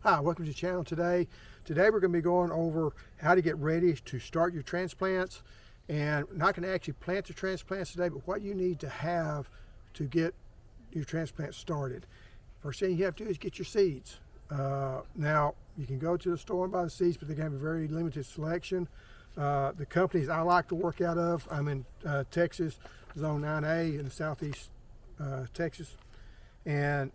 Hi, welcome to the channel today. Today we're going to be going over how to get ready to start your transplants. And we're not going to actually plant the transplants today, but what you need to have to get your transplant started. First thing you have to do is get your seeds. Now, you can go to the store and buy the seeds, but they're going to have a very limited selection. The companies I like to work out of, I'm in Texas, Zone 9A in Southeast Texas. And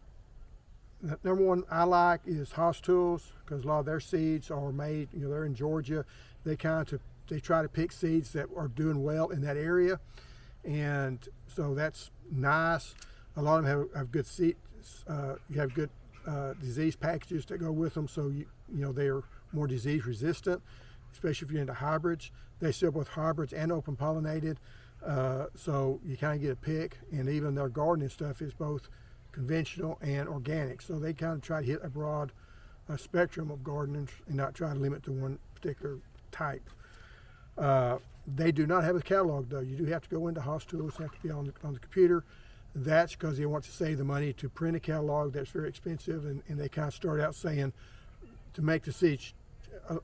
the number one I like is Haas Tools, because a lot of their seeds are made, they're in Georgia. They try to pick seeds that are doing well in that area. And so that's nice. A lot of them have good seeds. You have good disease packages that go with them, so they're more disease resistant, especially if you're into hybrids. They sell both hybrids and open pollinated, so you kind of get a pick. And even their gardening stuff is both conventional and organic, so they kind of try to hit a broad spectrum of gardening and not try to limit to one particular type. They do not have a catalog, though. You do have to go into Haas Tools, have to be on the computer. That's because they want to save the money to print a catalog that's very expensive, and they kind of start out saying to make the seeds a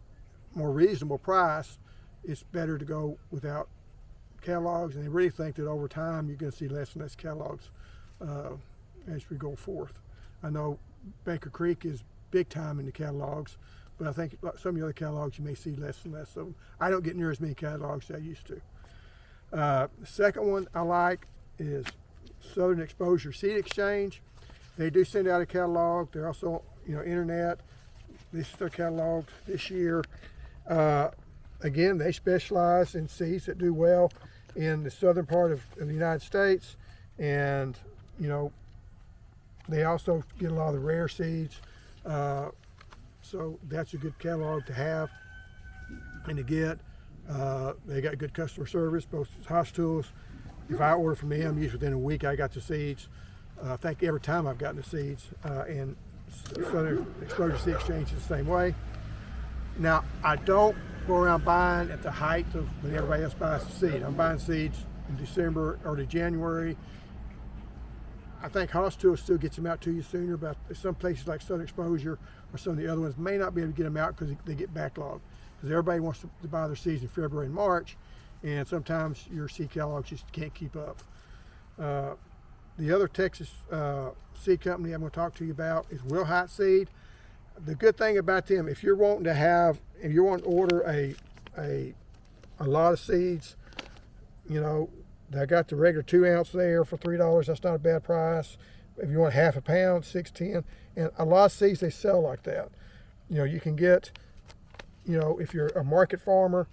more reasonable price, it's better to go without catalogs. And they really think that over time you're going to see less and less catalogs as we go forth. I know Baker Creek is big time in the catalogs, but I think some of the other catalogs you may see less and less of them. I don't get near as many catalogs as I used to. The second one I like is Southern Exposure Seed Exchange. They do send out a catalog. They're also, internet. This is their catalog this year. Again, they specialize in seeds that do well in the southern part of the United States, and they also get a lot of the rare seeds, so that's a good catalog to have and to get. They got good customer service, both Haas Tools. If I order from them, usually within a week I got the seeds. I think every time I've gotten the seeds, and Southern Exposure Seed Exchange is the same way. Now, I don't go around buying at the height of when everybody else buys the seed. I'm buying seeds in December, early January. I think Haas Tools still gets them out to you sooner, but some places like Southern Exposure or some of the other ones may not be able to get them out because they get backlogged. Because everybody wants to buy their seeds in February and March, and sometimes your seed catalogs just can't keep up. The other Texas seed company I'm going to talk to you about is Will Height Seed. The good thing about them, if you're wanting to order a lot of seeds, I got the regular 2 ounce there for $3. That's not a bad price. If you want half a pound, $6.10. And a lot of seeds they sell like that. You can get, if you're a market farmer,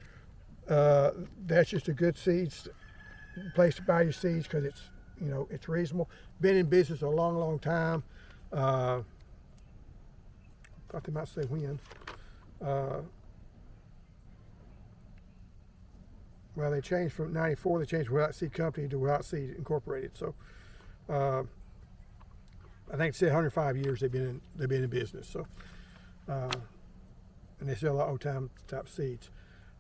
that's just a good place to buy your seeds because it's reasonable. Been in business a long, long time. Thought they might say when. Well, they changed from '94. They changed Will Height Seed Company to Will Height Seed Incorporated. So, I think it said 105 years they've been in business. So, and they sell a lot of old-time type seeds.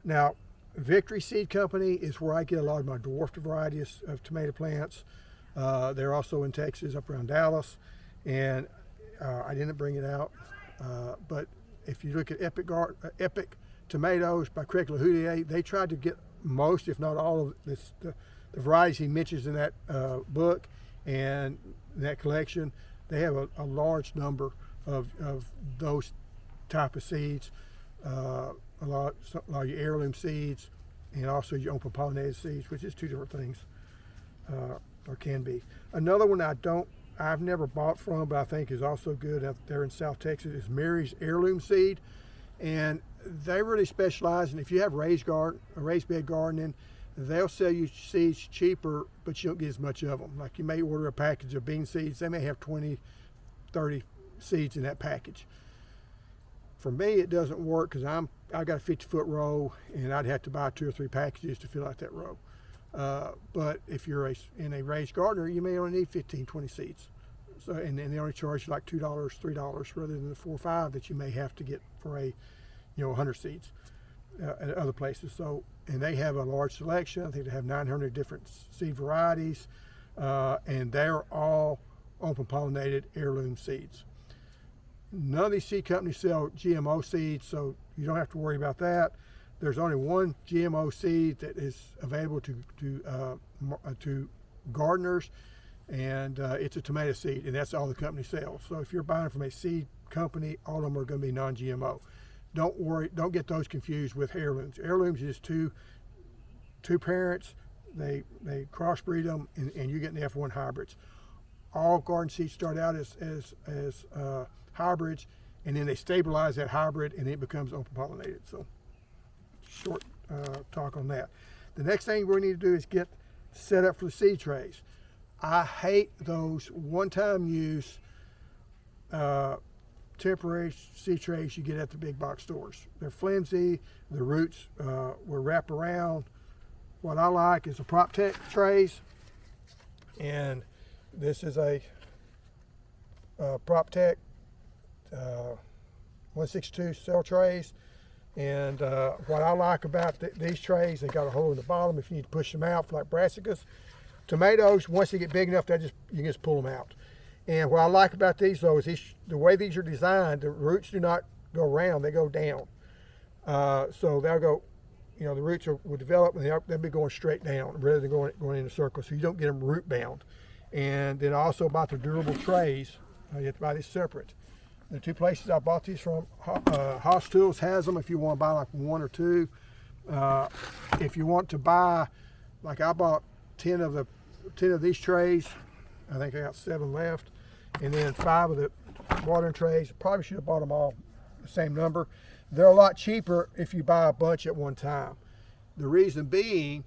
Now, Victory Seed Company is where I get a lot of my dwarfed varieties of tomato plants. They're also in Texas, up around Dallas, and I didn't bring it out. But if you look at Epic Tomatoes by Craig LaHoutier, they tried to get most, if not all, of the varieties he mentions in that book and that collection. They have a large number of those type of seeds, a lot of your heirloom seeds, and also your open pollinated seeds, which is two different things, or can be. Another one I've never bought from, but I think is also good up there in South Texas, is Mary's Heirloom Seed. And they really specialize in, if you have raised bed gardening, they'll sell you seeds cheaper, but you don't get as much of them. Like you may order a package of bean seeds, they may have 20, 30 seeds in that package. For me, it doesn't work because I got a 50-foot row, and I'd have to buy 2 or 3 packages to fill out that row. But if you're in a raised gardener, you may only need 15, 20 seeds. So, and they only charge you like $2, $3 rather than the $4 or $5 that you may have to get for a 100 seeds at other places. So, and they have a large selection. I think they have 900 different seed varieties, and they're all open pollinated heirloom seeds. none of these seed companies sell GMO seeds, so you don't have to worry about that. There's only one GMO seed that is available to gardeners, and it's a tomato seed, and that's all the company sells. So if you're buying from a seed company, all of them are going to be non-GMO. Don't worry, don't get those confused with heirlooms. Heirlooms is two parents, they crossbreed them, and you get the F1 hybrids. All garden seeds start out as hybrids, and then they stabilize that hybrid, and it becomes open pollinated. So short talk on that. The next thing we need to do is get set up for the seed trays. I hate those one-time use temporary seed trays you get at the big box stores. They're flimsy, the roots will wrap around. What I like is the Prop Tech trays, and this is a Prop Tech 162 cell trays. And what I like about these trays, they got a hole in the bottom if you need to push them out, like brassicas. Tomatoes, once they get big enough, you can just pull them out. And what I like about these, though, is the way these are designed, the roots do not go around, they go down. So they'll go, the roots will develop, and they'll be going straight down rather than going in a circle, so you don't get them root bound. And then also about the durable trays, you have to buy these separate. The two places I bought these from, Haas Tools has them if you want to buy like one or two. If you want to buy, like I bought 10 of these trays. I think I got 7 left. And then 5 of the watering trays. Probably should have bought them all the same number. They're a lot cheaper if you buy a bunch at one time. The reason being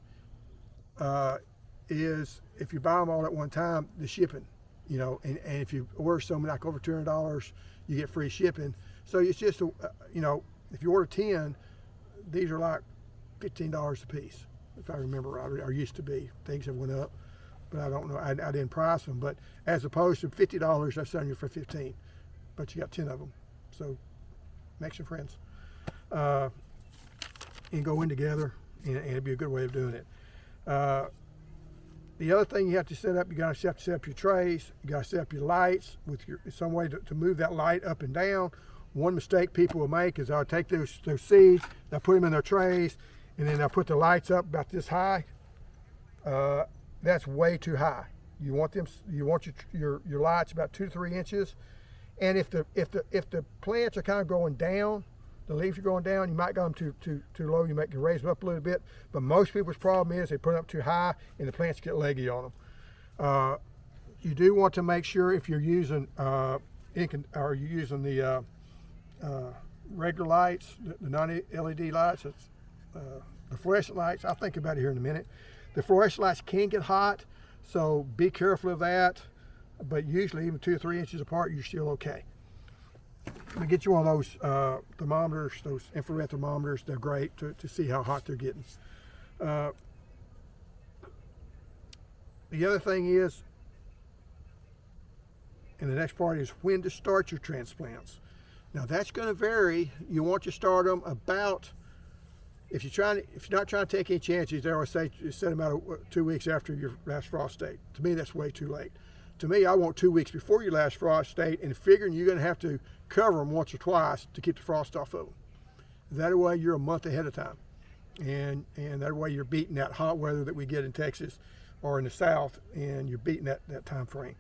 is if you buy them all at one time, the shipping, and if you order something like over $200, you get free shipping. So it's just, if you order 10, these are like $15 a piece, if I remember right, or used to be. Things have went up, but I don't know. I didn't price them, but as opposed to $50, they're selling you for $15, but you got 10 of them. So make some friends and go in together, and it'd be a good way of doing it. The other thing you have to set up, you got to set up your trays, you got to set up your lights with some way to move that light up and down. One mistake people will make is they'll take those seeds, they'll put them in their trays, and then they'll put the lights up about this high. That's way too high. You want your lights about 2 to 3 inches. And if the plants are kind of going down, the leaves are going down, you might go them too low, you can raise them up a little bit, but most people's problem is they put them up too high and the plants get leggy on them. You do want to make sure if you're using the regular lights, the non-LED lights, the fluorescent lights, I'll think about it here in a minute. The fluorescent lights can get hot, so be careful of that, but usually even 2 or 3 inches apart, you're still okay. I'm gonna get you one of those thermometers, those infrared thermometers. They're great to see how hot they're getting. The other thing is, and the next part is when to start your transplants. Now that's going to vary. You want to start them about, if you're not trying to take any chances, they always say set them out 2 weeks after your last frost date. To me, that's way too late. To me, I want 2 weeks before your last frost date, and figuring you're going to have to cover them once or twice to keep the frost off of them. That way you're a month ahead of time, and that way you're beating that hot weather that we get in Texas or in the South, and you're beating that time frame.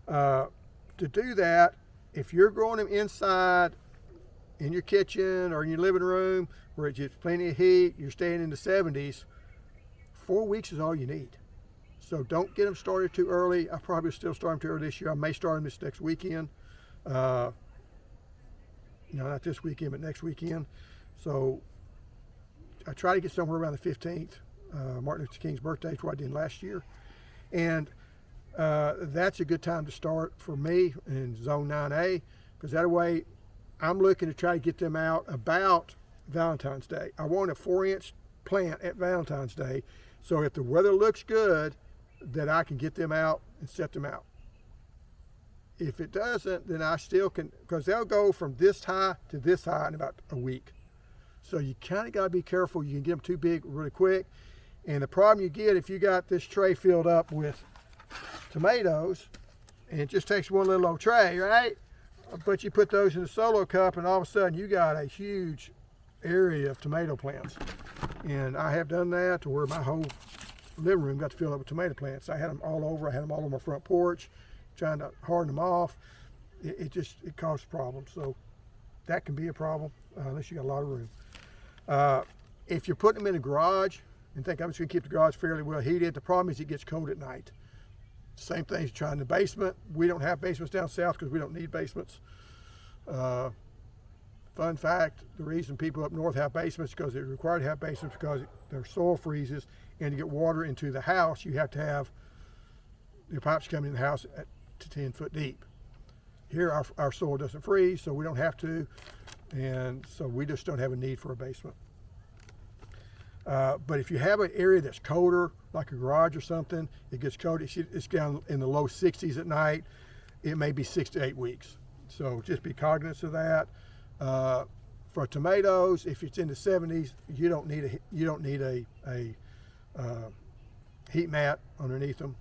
To do that, if you're growing them inside in your kitchen or in your living room where it's just plenty of heat, you're staying in the 70s, 4 weeks is all you need. So don't get them started too early. I probably still start them too early this year. I may start them this next weekend. Not this weekend, but next weekend. So I try to get somewhere around the 15th. Martin Luther King's birthday is what I did last year. And that's a good time to start for me in Zone 9A, because that way I'm looking to try to get them out about Valentine's Day. I want a 4-inch plant at Valentine's Day, so if the weather looks good, that I can get them out and set them out. If it doesn't, then I still can, because they'll go from this high to this high in about a week. So you kind of got to be careful. You can get them too big really quick. And the problem you get if you got this tray filled up with tomatoes, and it just takes one little old tray, right? But you put those in the solo cup and all of a sudden you got a huge area of tomato plants. And I have done that to where my whole living room got to fill up with tomato plants. I had them all over. I had them all on my front porch, trying to harden them off. It caused problems. So that can be a problem unless you got a lot of room. If you're putting them in a garage and think I'm just going to keep the garage fairly well heated, the problem is it gets cold at night. Same thing as you try in the basement. We don't have basements down south because we don't need basements. Fun fact, the reason people up north have basements is because they're required to have basements because their soil freezes, and to get water into the house, you have to have your pipes coming in the house to 10 foot deep. Here, our soil doesn't freeze, so we don't have to, and so we just don't have a need for a basement. But if you have an area that's colder, like a garage or something, it gets cold, it's down in the low 60s at night, it may be 6 to 8 weeks. So just be cognizant of that. For tomatoes, if it's in the 70s, you don't need a heat mat underneath them.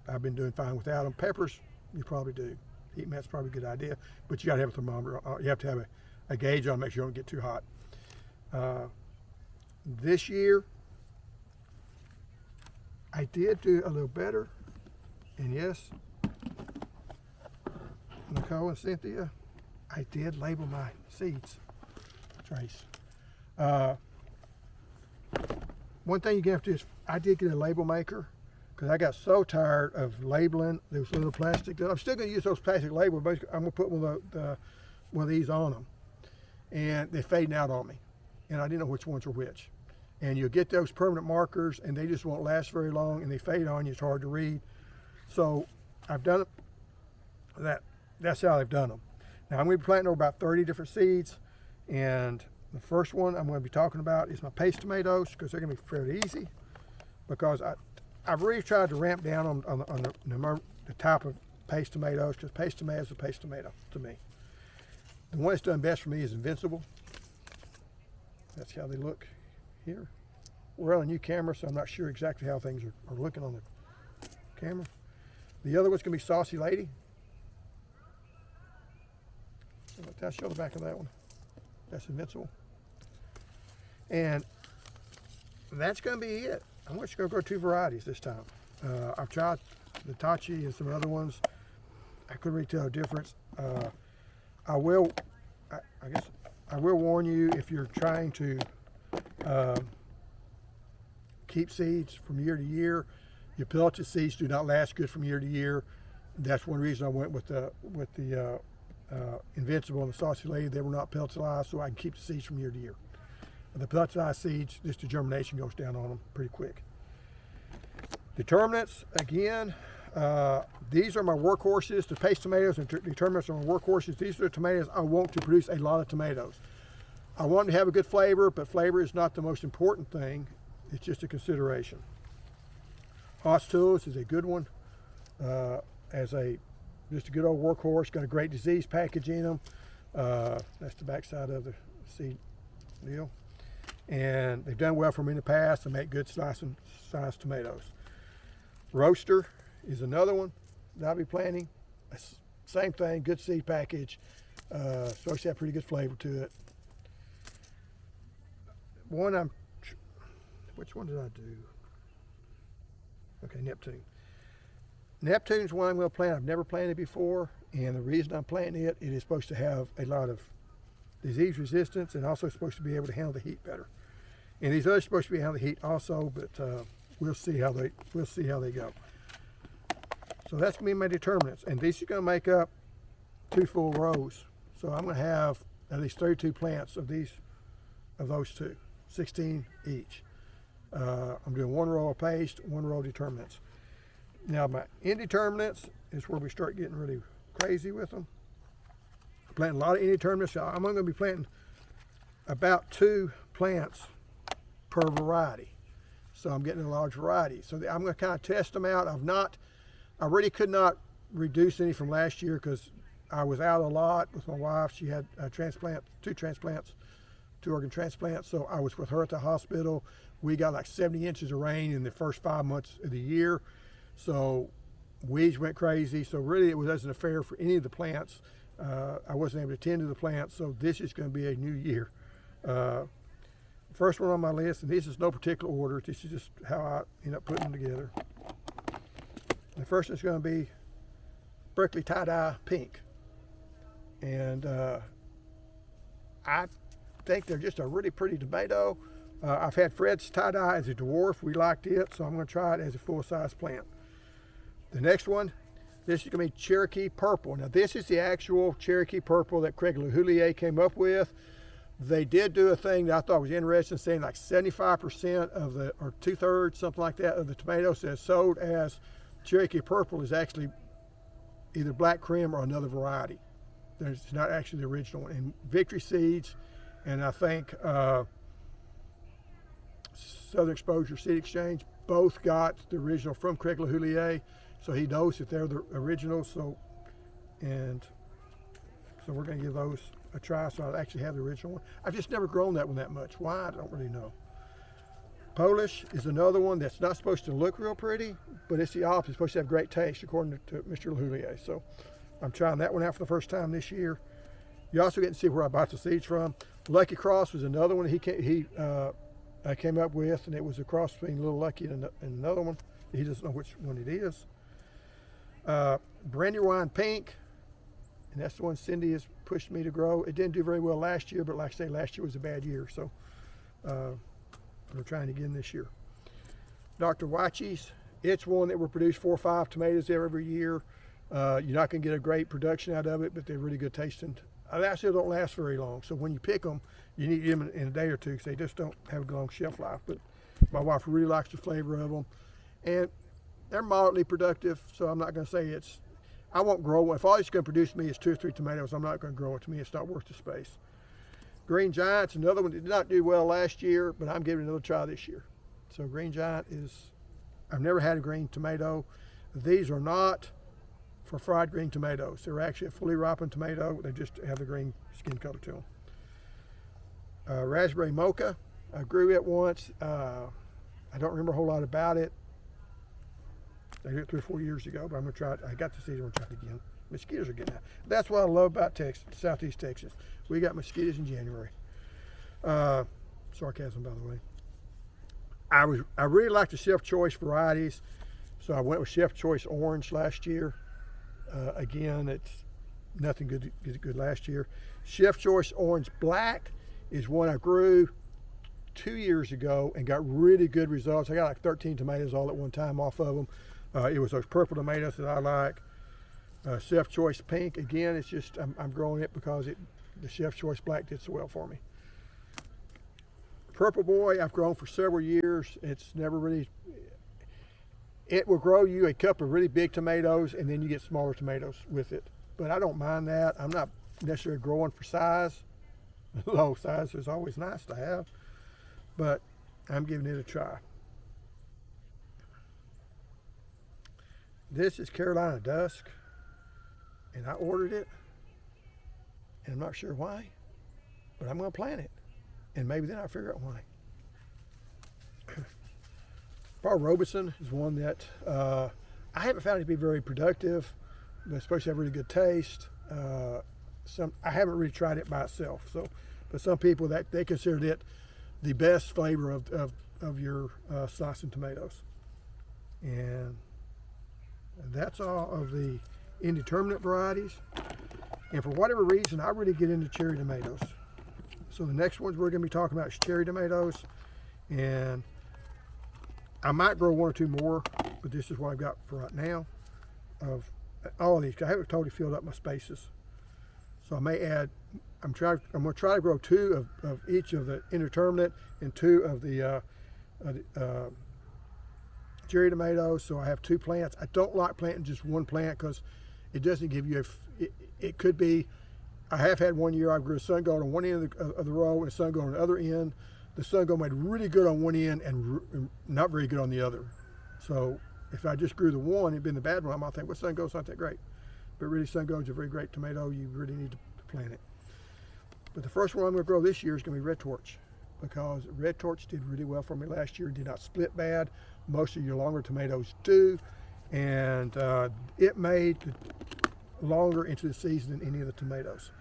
I've been doing fine without them. Peppers, you probably do. Heat mat's probably a good idea, but you got to have a thermometer. You have to have a gauge on, make sure you don't get too hot. This year, I did do a little better, and yes, Nicole and Cynthia, I did label my seeds, Trace. One thing you have to do is, I did get a label maker because I got so tired of labeling those little plastic. I'm still going to use those plastic labels, but I'm going to put one of these on them, and they're fading out on me, and I didn't know which ones were which. And you'll get those permanent markers, and they just won't last very long, and they fade on you. It's hard to read. So I've done it. That's how I've done them. Now I'm going to be planting over about 30 different seeds, and the first one I'm going to be talking about is my paste tomatoes, because they're going to be fairly easy. Because I've really tried to ramp down on the type of paste tomatoes, because paste tomato is a paste tomato to me. The one that's done best for me is Invincible. That's how they look here. We're on a new camera, so I'm not sure exactly how things are looking on the camera. The other one's going to be Saucy Lady. I'll show the back of that one. That's Invincible. And that's going to be it. I'm just going to grow 2 varieties this time. I've tried the Tachi and some other ones. I couldn't really tell a difference. I guess I will warn you, if you're trying to keep seeds from year to year, your pelleted seeds do not last good from year to year. That's one reason I went with the Invincible and the Saucy Lady. They were not pelletized, so I can keep the seeds from year to year. The pelletized seeds, just the germination goes down on them pretty quick. Determinants, again, these are my workhorses. The paste tomatoes and Determinants are my workhorses. These are the tomatoes I want to produce a lot of tomatoes. I want them to have a good flavor, but flavor is not the most important thing. It's just a consideration. Haas Tools is a good one. Just a good old workhorse, got a great disease package in them. That's the back side of the seed deal. And they've done well for me in the past to make good sized tomatoes. Roaster is another one that I'll be planting. Same thing, good seed package. Supposed to have pretty good flavor to it. Which one did I do? Okay, Neptune. Neptune's one I'm going to plant. I've never planted before, and the reason I'm planting it is supposed to have a lot of disease resistance and also supposed to be able to handle the heat better. And these others are supposed to be able to handle the heat also, but we'll see how they go. So that's going to be my determinants, and these are going to make up 2 full rows. So I'm going to have at least 32 plants of those two, 16 each. I'm doing 1 row of paste, 1 row of determinants. Now my indeterminates is where we start getting really crazy with them. I'm planting a lot of indeterminates. So I'm only going to be planting about 2 plants per variety. So I'm getting a large variety. So I'm going to kind of test them out. I really could not reduce any from last year because I was out a lot with my wife. She had a transplant, 2 organ transplants. So I was with her at the hospital. We got like 70 inches of rain in the first 5 months of the year. So weeds went crazy. So really it wasn't fair for any of the plants. I wasn't able to tend to the plants, so this is going to be a new year. First one on my list, and this is no particular order, this is just how I end up putting them together. The first one's going to be Berkeley Tie-Dye Pink. And I think they're just a really pretty tomato. I've had Fred's Tie-Dye as a dwarf. We liked it, so I'm going to try it as a full-size plant. The next one, this is going to be Cherokee Purple. Now, this is the actual Cherokee Purple that Craig LaHoulier came up with. They did do a thing that I thought was interesting, saying like 75% of the, or 2/3, something like that, of the tomatoes that's sold as Cherokee Purple is actually either black cream or another variety. It's not actually the original one. And Victory Seeds, and I think Southern Exposure Seed Exchange, both got the original from Craig LaHoulier, so he knows that they're the originals. So we're going to give those a try. So I actually have the original one. I've just never grown that one that much. Why? I don't really know. Polish is another one that's not supposed to look real pretty, but it's the opposite. It's supposed to have great taste, according to Mr. LaHoulier. So I'm trying that one out for the first time this year. You also get to see where I bought the seeds from. Lucky Cross was another one I came up with, and it was a cross between Little Lucky and another one. He doesn't know which one it is. Brandywine Pink, and that's the one Cindy has pushed me to grow. It didn't do very well last year, but like I say, last year was a bad year, so we're trying again this year. Dr. Wachi's, it's one that will produce 4 or 5 tomatoes every year. You're not going to get a great production out of it, but they're really good tasting. They actually don't last very long, so when you pick them, you need them in a day or two because they just don't have a long shelf life. But my wife really likes the flavor of them, and they're moderately productive, so I'm not going to say it's, I won't grow one. If all it's going to produce me is 2 or 3 tomatoes, I'm not going to grow it. To me, it's not worth the space. Green Giant's another one that did not do well last year, but I'm giving it another try this year. So Green Giant is, I've never had a green tomato. These are not for fried green tomatoes. They're actually a fully ripened tomato. They just have the green skin color to them. Raspberry Mocha, I grew it once. I don't remember a whole lot about it. I did it 3 or 4 years ago, but I'm gonna try it. I got the seeds, I'm gonna try it again. Mosquitoes are getting out. That's what I love about Texas, Southeast Texas. We got mosquitoes in January. Sarcasm, by the way. I really like the Chef Choice varieties, so I went with Chef Choice Orange last year. Again, it's nothing good last year. Chef Choice Orange Black is one I grew 2 years ago and got really good results. I got like 13 tomatoes all at one time off of them. It was those purple tomatoes that I like. Chef Choice Pink, again, it's just, I'm growing it because the Chef Choice Black did so well for me. Purple Boy, I've grown for several years. It's never really, it will grow you a cup of really big tomatoes and then you get smaller tomatoes with it. But I don't mind that. I'm not necessarily growing for size. Low size is always nice to have, but I'm giving it a try. This is Carolina Dusk, and I ordered it, and I'm not sure why, but I'm going to plant it, and maybe then I'll figure out why. Paul Robeson is one that I haven't found it to be very productive, but it's supposed to have really good taste. I haven't really tried it by itself, so but some people that they considered it the best flavor of your slicing tomatoes. And that's all of the indeterminate varieties. And for whatever reason, I really get into cherry tomatoes. So the next ones we're going to be talking about is cherry tomatoes, and I might grow 1 or 2 more, but this is what I've got for right now of all of these. I haven't totally filled up my spaces, so I may add. I'm going to try to grow 2 of each of the indeterminate and 2 of the cherry tomatoes. So I have 2 plants. I don't like planting just 1 plant because it doesn't give you it could be. I have had 1 year I grew a sun gold on one end of the row and a sun gold on the other end. The sun gold made really good on one end and not very good on the other. So if I just grew the one, it'd been the bad one. I might think, well, sun gold's not that great. But really, sun gold's a very great tomato. You really need to plant it. But the first one I'm going to grow this year is going to be Red Torch, because Red Torch did really well for me last year. It did not split bad. Most of your longer tomatoes do. And it made longer into the season than any of the tomatoes,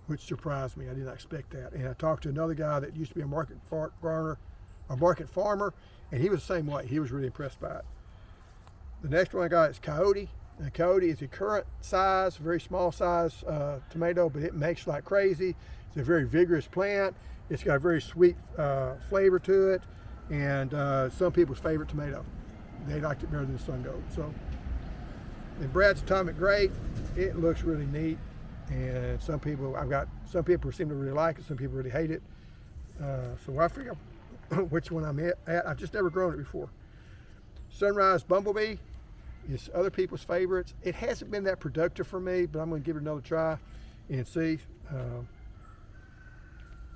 which surprised me. I did not expect that. And I talked to another guy that used to be a market farmer, and he was the same way. He was really impressed by it. The next one I got is Coyote. And Coyote is a current size, very small size tomato, but it makes like crazy. It's a very vigorous plant. It's got a very sweet flavor to it, and some people's favorite tomato. They liked it better than the Sun Gold. So, and Brad's Atomic Grape, it looks really neat, and some people seem to really like it. Some people really hate it. So I figure which one I'm at. I've just never grown it before. Sunrise Bumblebee is other people's favorites. It hasn't been that productive for me, but I'm going to give it another try and see.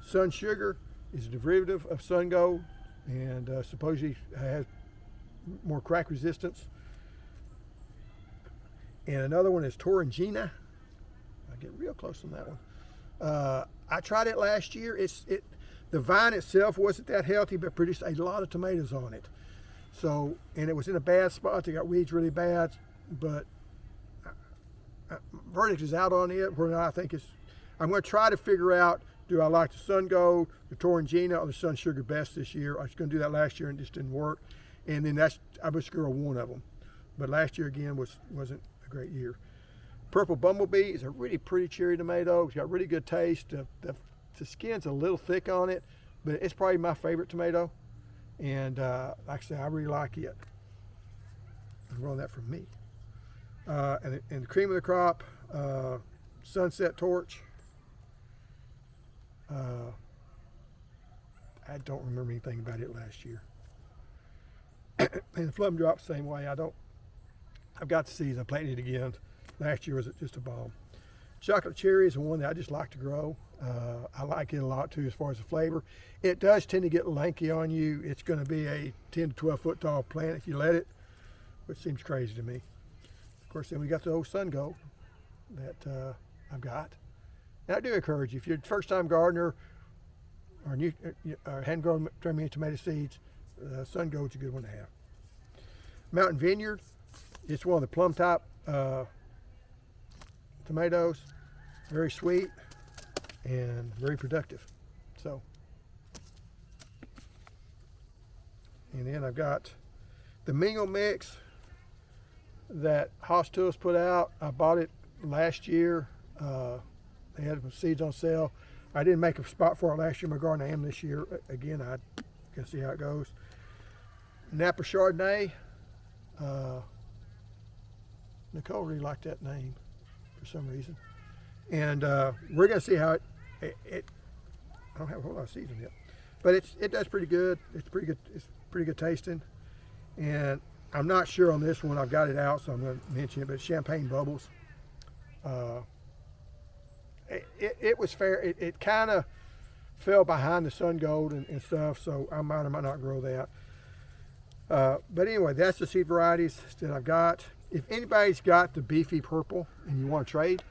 Sun Sugar is a derivative of Sun Gold, and supposedly has more crack resistance. And another one is Torringina. I get real close on that one. I tried it last year. The vine itself wasn't that healthy, but produced a lot of tomatoes on it. So, and it was in a bad spot. They got weeds really bad, but verdict is out on it. Where I think I'm going to try to figure out, do I like the Sun Gold, the Torringina, or the Sun Sugar best this year? I was going to do that last year and it just didn't work. And then I would score one of them. But last year again wasn't a great year. Purple Bumblebee is a really pretty cherry tomato. It's got really good taste. The skin's a little thick on it, but it's probably my favorite tomato. And like I say, I really like it. I'm growing that from me. And the cream of the crop, Sunset Torch. I don't remember anything about it last year. And the Plum Drop, same way. I've got the seeds. I planted it again. Last year was just a bomb. Chocolate Cherry is one that I just like to grow. I like it a lot too as far as the flavor. It does tend to get lanky on you. It's going to be a 10 to 12 foot tall plant if you let it, which seems crazy to me. Of course, then we got the old Sun Gold that I've got. And I do encourage you, if you're a first time gardener or hadn't grown very many tomato seeds, Sun Gold's a good one to have. Mountain Vineyard, it's one of the plum type tomatoes, very sweet and very productive. So, and then I've got the Mingle Mix that Haas Tools put out. I bought it last year. They had some seeds on sale. I didn't make a spot for it last year in my garden. I am this year. Again, I can see how it goes. Napa Chardonnay. Nicole really liked that name for some reason. And we're going to see how it I don't have a whole lot of seeds in it, but it does pretty good. It's pretty good. It's pretty good tasting. And I'm not sure on this one. I've got it out, so I'm going to mention it. But Champagne Bubbles. It was fair. It kind of fell behind the Sun Gold and stuff, so I might or might not grow that. But anyway, that's the seed varieties that I've got. If anybody's got the Beefy Purple and you want to trade,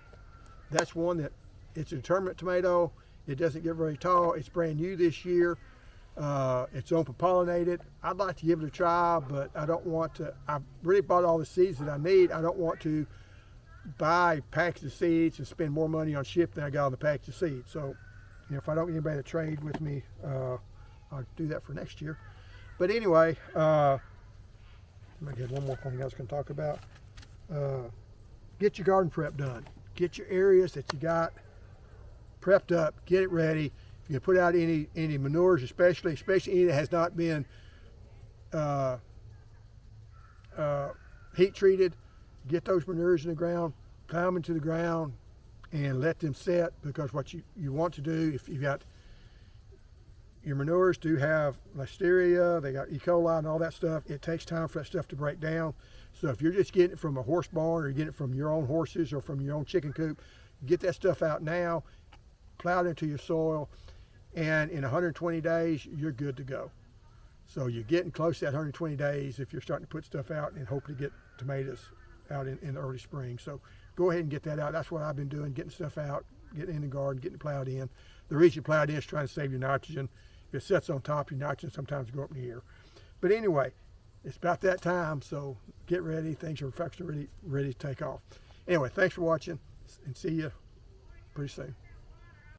that's one that it's a determinate tomato. It doesn't get very tall. It's brand new this year. It's open pollinated. I'd like to give it a try, but I don't want to. I really bought all the seeds that I need. I don't want to buy packs of seeds and spend more money on ship than I got on the packs of seeds. So, if I don't get anybody to trade with me, I'll do that for next year. But anyway, I get one more thing I was going to talk about. Get your garden prep done. Get your areas that you got prepped up. Get it ready. You can put out any manures, especially any that has not been heat treated. Get those manures in the ground, plow them into the ground, and let them set. Because what you want to do, if you've got your manures do have listeria, they got E. coli and all that stuff. It takes time for that stuff to break down. So if you're just getting it from a horse barn or you're getting it from your own horses or from your own chicken coop, get that stuff out now, plow it into your soil, and in 120 days, you're good to go. So you're getting close to that 120 days if you're starting to put stuff out and hope to get tomatoes out in the early spring. So go ahead and get that out. That's what I've been doing, getting stuff out, getting in the garden, getting it plowed in. The reason you plow it in is trying to save your nitrogen. If it sits on top, your nitrogen sometimes go up in the air. But anyway, it's about that time, so get ready. Things are ready to take off. Anyway, thanks for watching, and see you pretty soon.